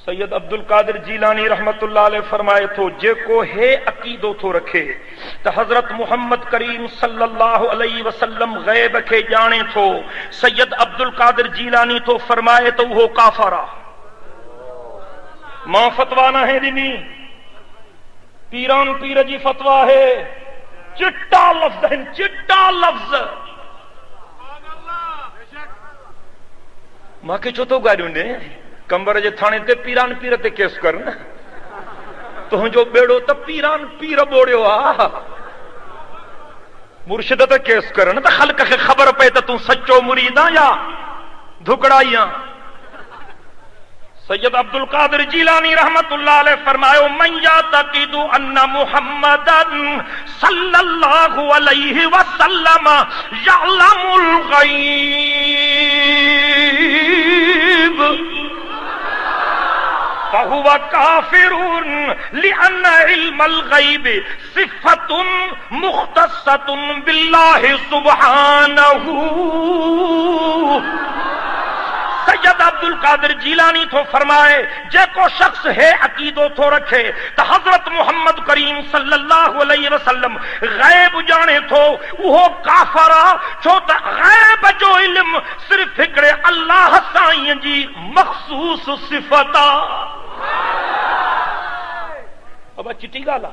سید عبد القادر جیلانی رحمت اللہ علیہ فرمائے تو جے کو ہے عقیدو تو رکھے تو حضرت محمد کریم صلی اللہ علیہ وسلم غیب کے جانے تو سید عبد القادر جیلانی تو فرمائے تو وہ کافرہ ماں فتوا نہ ہے دینی پیران پیر جی فتوا ہے چٹا لفظ ہے چٹا لفظ ماں کے چھو تو گاڑیوں نے کمبر جے تھانے تے پیران پیر تے کیس کرنا تو جو بیڑو تو پیران پیر بوڑیو آ مرشد تے کیس کرنا تو خلق کے خبر پہ تو سچو مریداں یا دھکڑائیاں سید عبد القادر جیلانی رحمت اللہ علیہ فرمائے من یعتقد ان محمدا صلی اللہ علیہ وسلم یعلم الغیب فهو کافر لأن علم الغیب صفت مختصۃ باللہ سبحانہ سید عبد القادر جیلانی تو فرمائے جے کو شخص ہے عقیدو تو رکھے تو حضرت محمد کریم صلی اللہ علیہ وسلم غیب جانے تو وہ کافرہ چھو تا غیب جو علم صرف ہکڑے اللہ سائیں جی مخصوص صفتا اب چٹی گالا